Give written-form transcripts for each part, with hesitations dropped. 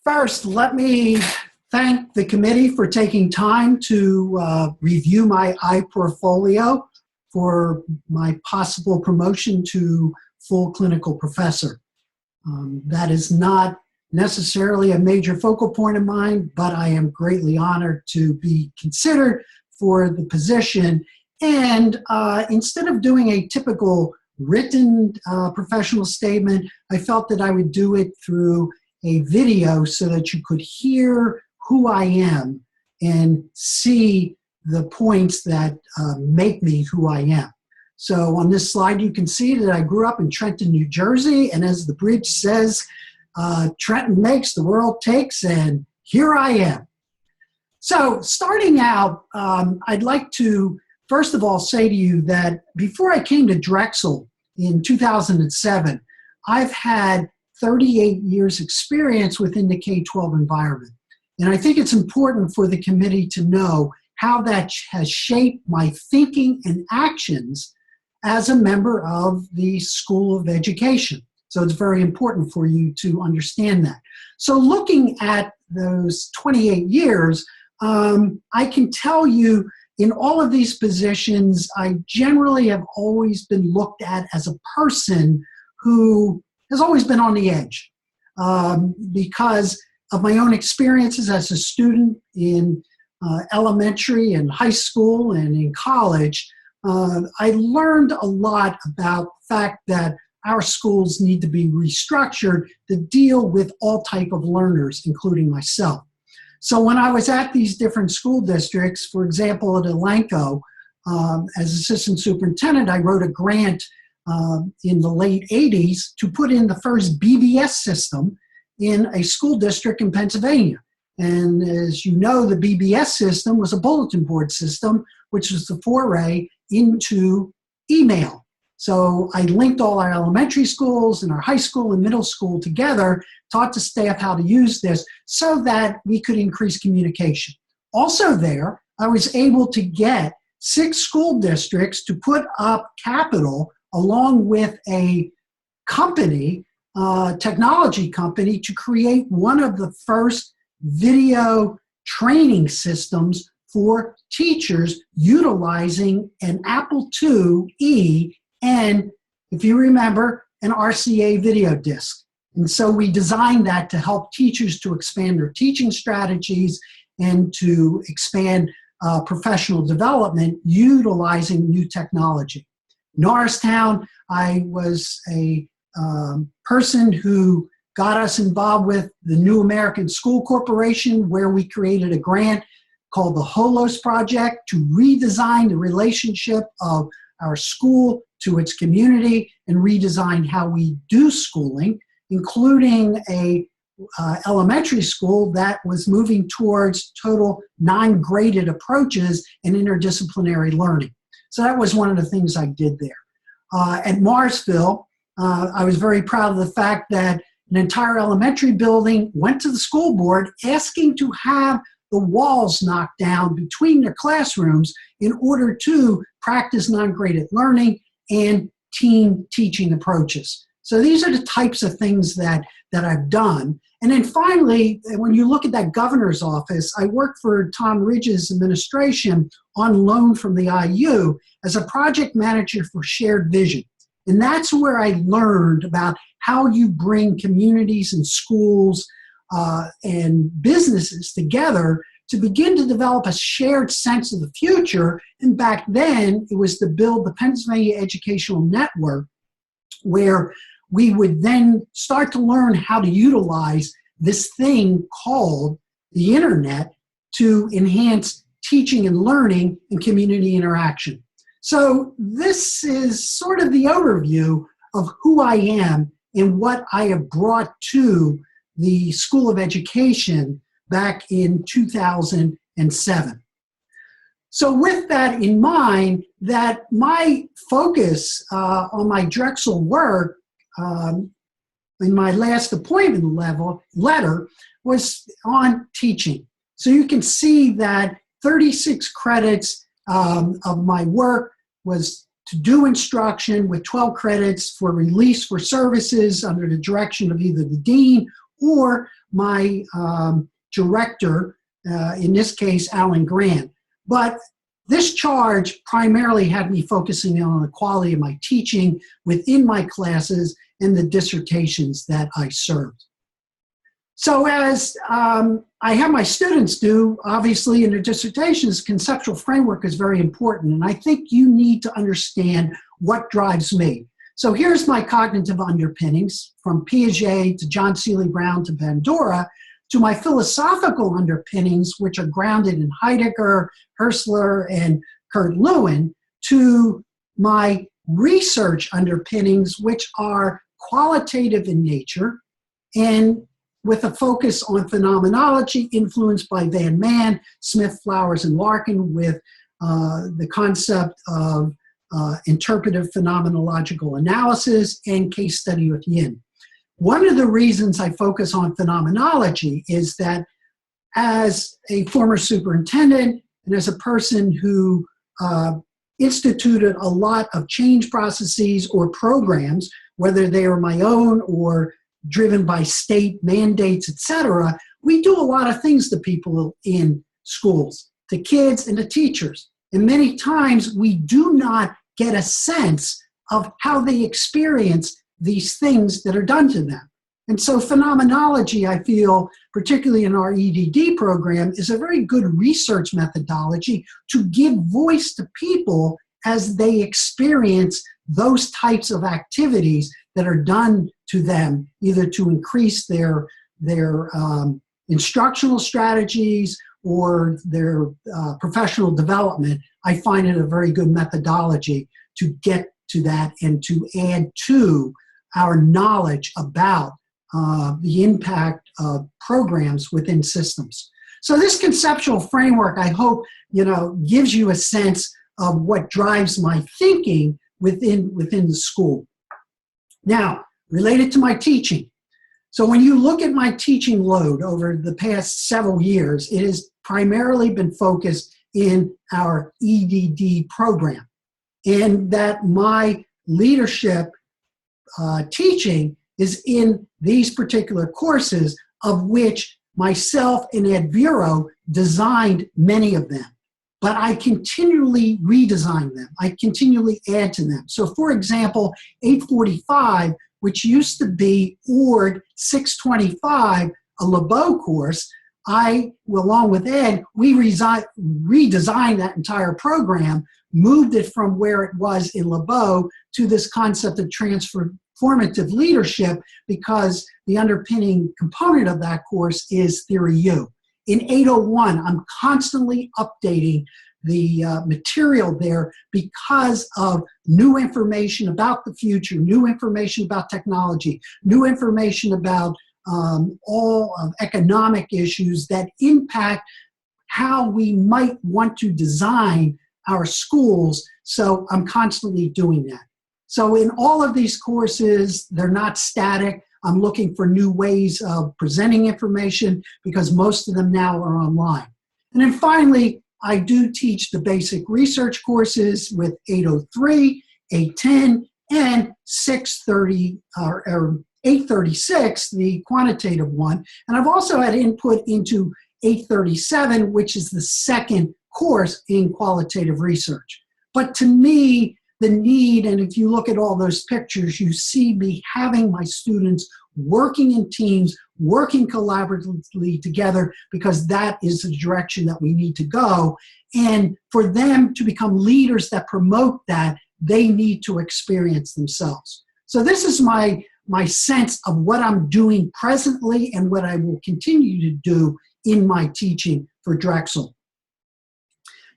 First, let me thank the committee for taking time to review my iPortfolio for my possible promotion to full clinical professor. That is not necessarily a major focal point of mine, but I am greatly honored to be considered for the position. And instead of doing a typical written professional statement, I felt that I would do it through a video so that you could hear who I am and see the points that make me who I am. So on this slide, you can see that I grew up in Trenton, New Jersey, and as the bridge says, Trenton makes, the world takes, and here I am. So starting out, I'd like to first of all say to you that before I came to Drexel in 2007, I've had 38 years experience within the K-12 environment. And I think it's important for the committee to know how that has shaped my thinking and actions as a member of the School of Education. So it's very important for you to understand that. So looking at those 28 years, I can tell you in all of these positions, I generally have always been looked at as a person who has always been on the edge because of my own experiences as a student in elementary and high school and in college. I learned a lot about the fact that our schools need to be restructured to deal with all type of learners, including myself. So when I was at these different school districts, for example, at Elanco, as assistant superintendent, I wrote a grant in the late 80s to put in the first BBS system in a school district in Pennsylvania. And as you know, the BBS system was a bulletin board system, which was the foray into email. So I linked all our elementary schools and our high school and middle school together, taught the staff how to use this so that we could increase communication. Also there, I was able to get 6 school districts to put up capital along with a company, technology company, to create one of the first video training systems for teachers utilizing an Apple IIe and, if you remember, an RCA video disc. And so we designed that to help teachers to expand their teaching strategies and to expand professional development utilizing new technology. Norristown, I was a person who got us involved with the New American School Corporation, where we created a grant called the HOLOS Project to redesign the relationship of our school to its community and redesign how we do schooling, including a elementary school that was moving towards total non-graded approaches and interdisciplinary learning. So that was one of the things I did there. At Marsville, I was very proud of the fact that an entire elementary building went to the school board asking to have the walls knocked down between their classrooms in order to practice non-graded learning and team teaching approaches. So these are the types of things that I've done. And then finally, when you look at that governor's office, I worked for Tom Ridge's administration on loan from the IU as a project manager for shared vision. And that's where I learned about how you bring communities and schools and businesses together to begin to develop a shared sense of the future. And back then, it was to build the Pennsylvania Educational Network, where we would then start to learn how to utilize this thing called the internet to enhance teaching and learning and community interaction. So this is sort of the overview of who I am and what I have brought to the School of Education back in 2007. So with that in mind, that my focus on my Drexel work in my last appointment letter was on teaching. So you can see that 36 credits of my work was to do instruction, with 12 credits for release for services under the direction of either the dean or my director, in this case, Alan Grant. But this charge primarily had me focusing on the quality of my teaching within my classes and the dissertations that I served. So as I have my students do, obviously in their dissertations, conceptual framework is very important. And I think you need to understand what drives me. So here's my cognitive underpinnings, from Piaget to John Seely Brown to Bandura, to my philosophical underpinnings, which are grounded in Heidegger, Husserl, and Kurt Lewin, to my research underpinnings, which are qualitative in nature and with a focus on phenomenology influenced by Van Man, Smith, Flowers, and Larkin, with the concept of interpretive phenomenological analysis and case study with Yin. One of the reasons I focus on phenomenology is that as a former superintendent and as a person who instituted a lot of change processes or programs, whether they are my own or driven by state mandates, etc., we do a lot of things to people in schools, to kids and to teachers. And many times we do not get a sense of how they experience these things that are done to them. And so phenomenology, I feel, particularly in our EDD program, is a very good research methodology to give voice to people as they experience those types of activities that are done to them, either to increase their instructional strategies or their professional development. I find it a very good methodology to get to that and to add to our knowledge about the impact of programs within systems. So this conceptual framework, I hope, gives you a sense of what drives my thinking within the school. Now, related to my teaching. So when you look at my teaching load over the past several years, it has primarily been focused in our EDD program, and that my leadership teaching is in these particular courses, of which myself and Ed Vero designed many of them. But I continually redesign them. I continually add to them. So for example, 845, which used to be ORD 625, a LeBeau course, along with Ed, we redesigned that entire program, moved it from where it was in LeBeau to this concept of transformative leadership, because the underpinning component of that course is Theory U. In 801, I'm constantly updating the material there because of new information about the future, new information about technology, new information about all of economic issues that impact how we might want to design our schools. So I'm constantly doing that. So in all of these courses, they're not static. I'm looking for new ways of presenting information because most of them now are online. And then finally, I do teach the basic research courses with 803, 810, and 630, or 836, the quantitative one. And I've also had input into 837, which is the second course in qualitative research. But to me, the need, and if you look at all those pictures, you see me having my students working in teams, working collaboratively together, because that is the direction that we need to go. And for them to become leaders that promote that, they need to experience themselves. So this is my sense of what I'm doing presently and what I will continue to do in my teaching for Drexel.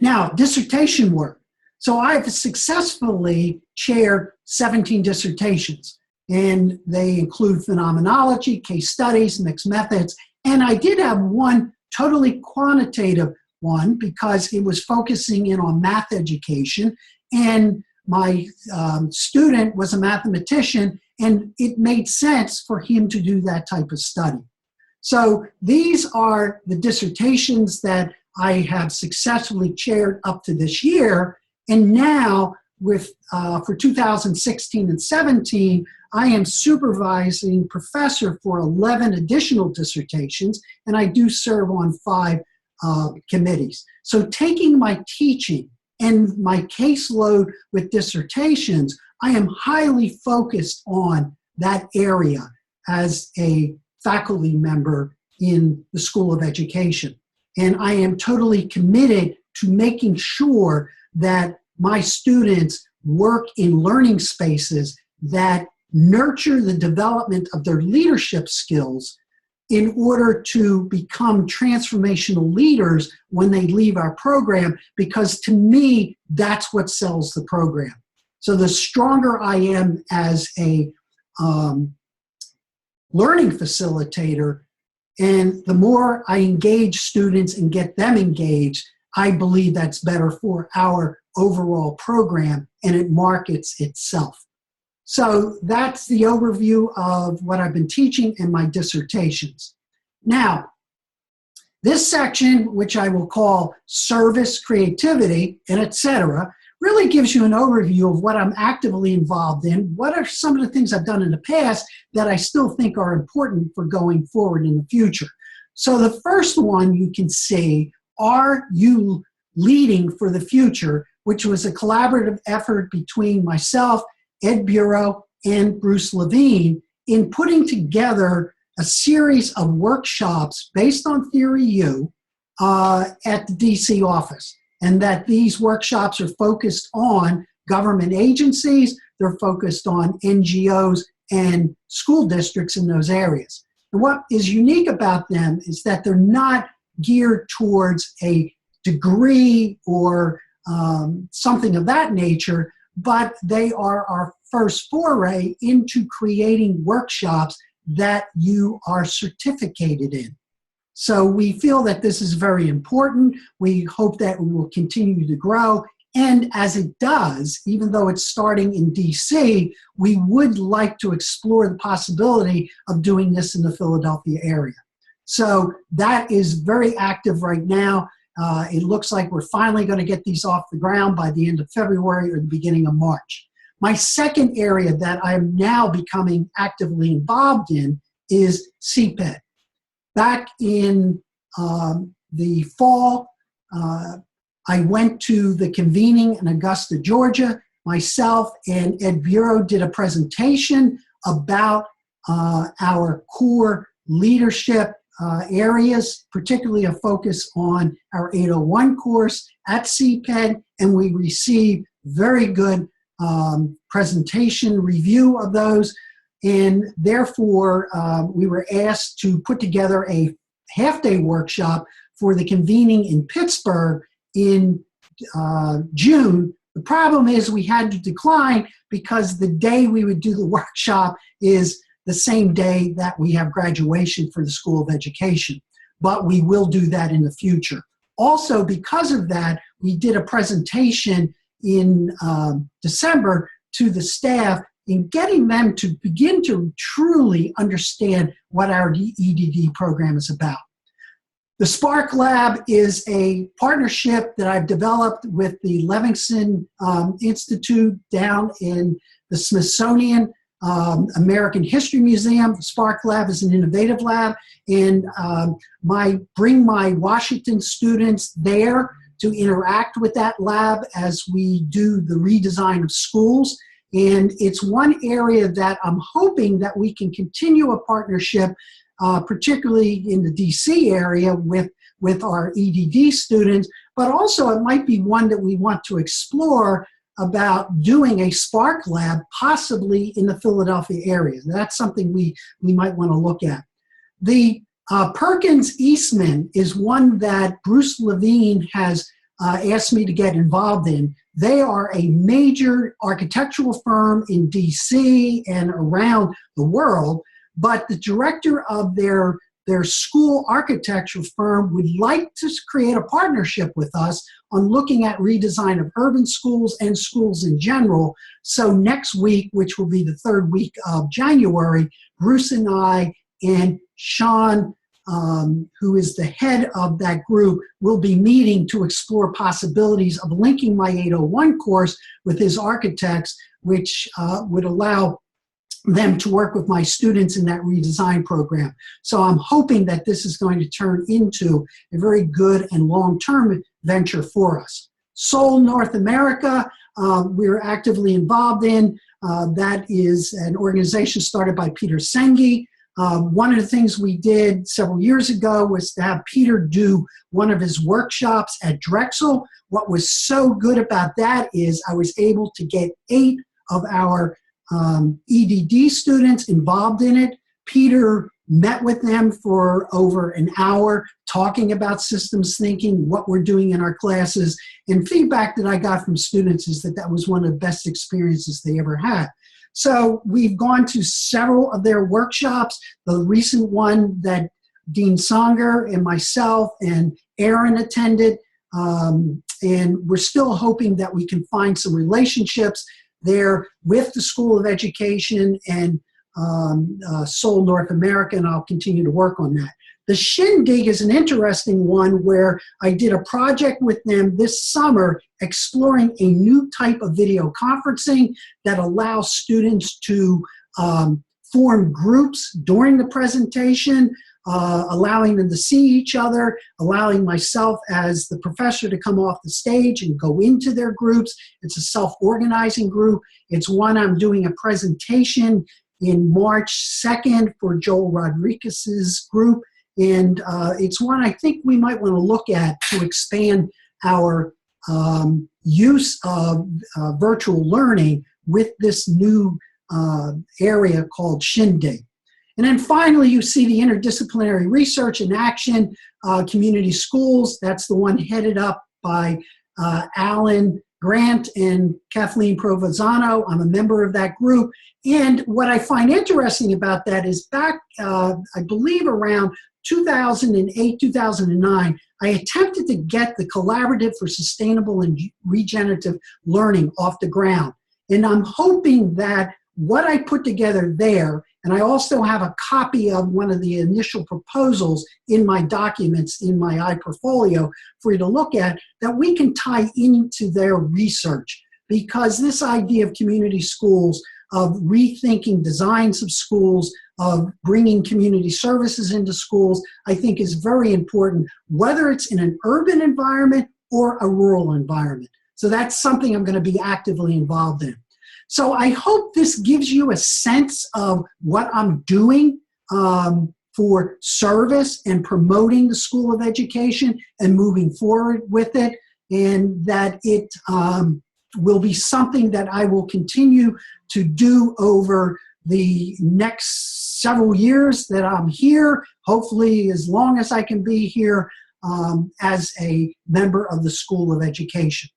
Now, dissertation work. So I've successfully chaired 17 dissertations, and they include phenomenology, case studies, mixed methods, and I did have one totally quantitative one because it was focusing in on math education, and my student was a mathematician, and it made sense for him to do that type of study. So these are the dissertations that I have successfully chaired up to this year. And now for 2016 and 17, I am supervising professor for 11 additional dissertations, and I do serve on 5 committees. So taking my teaching and my caseload with dissertations, I am highly focused on that area as a faculty member in the School of Education. And I am totally committed to making sure that my students work in learning spaces that nurture the development of their leadership skills in order to become transformational leaders when they leave our program, because to me, that's what sells the program. So the stronger I am as a learning facilitator, and the more I engage students and get them engaged, I believe that's better for our overall program, and it markets itself. So that's the overview of what I've been teaching in my dissertations. Now, this section, which I will call service, creativity, and etc., really gives you an overview of what I'm actively involved in, what are some of the things I've done in the past that I still think are important for going forward in the future. So the first one you can see, Are You Leading for the Future, which was a collaborative effort between myself, Ed Bureau, and Bruce Levine in putting together a series of workshops based on Theory U at the DC office. And that these workshops are focused on government agencies, they're focused on NGOs and school districts in those areas. And what is unique about them is that they're not geared towards a degree or something of that nature, but they are our first foray into creating workshops that you are certificated in. So we feel that this is very important. We hope that we will continue to grow. And as it does, even though it's starting in DC, we would like to explore the possibility of doing this in the Philadelphia area. So that is very active right now. It looks like we're finally going to get these off the ground by the end of February or the beginning of March. My second area that I'm now becoming actively involved in is CPED. Back in the fall, I went to the convening in Augusta, Georgia. Myself and Ed Bureau did a presentation about our core leadership areas, particularly a focus on our 801 course at CPED, and we received very good presentation review of those. And therefore, we were asked to put together a half-day workshop for the convening in Pittsburgh in June. The problem is we had to decline because the day we would do the workshop is the same day that we have graduation for the School of Education. But we will do that in the future. Also, because of that, we did a presentation in December to the staff in getting them to begin to truly understand what our EDD program is about. The Spark Lab is a partnership that I've developed with the Levingston Institute down in the Smithsonian American History Museum. The Spark Lab is an innovative lab, and bring my Washington students there to interact with that lab as we do the redesign of schools. And it's one area that I'm hoping that we can continue a partnership, particularly in the DC area with our EDD students, but also it might be one that we want to explore about doing a Spark Lab, possibly in the Philadelphia area. That's something we might want to look at. The Perkins Eastman is one that Bruce Levine has asked me to get involved in. They are a major architectural firm in DC and around the world, but the director of their school architecture firm would like to create a partnership with us on looking at redesign of urban schools and schools in general. So next week, which will be the third week of January, Bruce and I and Sean who is the head of that group, will be meeting to explore possibilities of linking my 801 course with his architects, which would allow them to work with my students in that redesign program. So I'm hoping that this is going to turn into a very good and long-term venture for us. Seoul, North America, we're actively involved in. That is an organization started by Peter Senge. One of the things we did several years ago was to have Peter do one of his workshops at Drexel. What was so good about that is I was able to get 8 of our EDD students involved in it. Peter met with them for over an hour talking about systems thinking, what we're doing in our classes, and feedback that I got from students is that that was one of the best experiences they ever had. So we've gone to several of their workshops. The recent one that Dean Songer and myself and Aaron attended, and we're still hoping that we can find some relationships there with the School of Education and Seoul, North America, and I'll continue to work on that. The Shindig is an interesting one where I did a project with them this summer exploring a new type of video conferencing that allows students to form groups during the presentation, allowing them to see each other, allowing myself as the professor to come off the stage and go into their groups. It's a self-organizing group. It's one I'm doing a presentation in March 2nd for Joel Rodriguez's group. And it's one I think we might want to look at to expand our use of virtual learning with this new area called Shindig. And then finally, you see the interdisciplinary research and action community schools. That's the one headed up by Alan Grant and Kathleen Provenzano. I'm a member of that group. And what I find interesting about that is back, I believe around 2008, 2009, I attempted to get the Collaborative for Sustainable and Regenerative Learning off the ground. And I'm hoping that what I put together there, and I also have a copy of one of the initial proposals in my documents in my iPortfolio for you to look at, that we can tie into their research. Because this idea of community schools, of rethinking designs of schools, of bringing community services into schools, I think is very important, whether it's in an urban environment or a rural environment. So that's something I'm going to be actively involved in. So I hope this gives you a sense of what I'm doing for service and promoting the School of Education and moving forward with it, and that it will be something that I will continue to do over the next several years that I'm here, hopefully as long as I can be here as a member of the School of Education.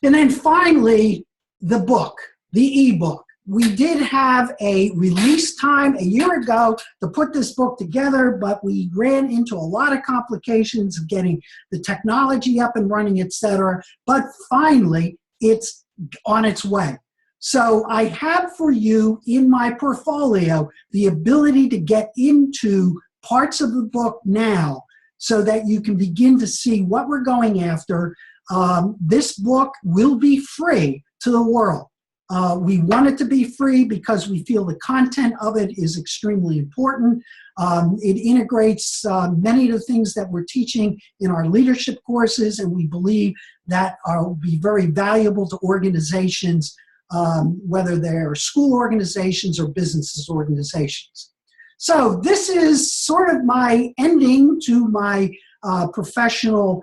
And then finally, the book, the ebook. We did have a release time a year ago to put this book together, but we ran into a lot of complications of getting the technology up and running, etc. But finally, it's on its way. So I have for you in my portfolio the ability to get into parts of the book now so that you can begin to see what we're going after. This book will be free to the world. We want it to be free because we feel the content of it is extremely important. It integrates many of the things that we're teaching in our leadership courses, and we believe that will be very valuable to organizations, whether they're school organizations or businesses organizations. So this is sort of my ending to my professional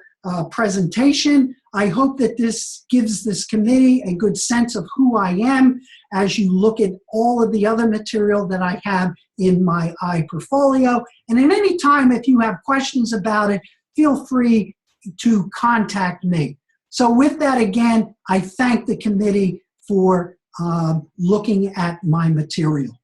presentation. I hope that this gives this committee a good sense of who I am as you look at all of the other material that I have in my iPortfolio. And at any time, if you have questions about it, feel free to contact me. So with that, again, I thank the committee for looking at my material.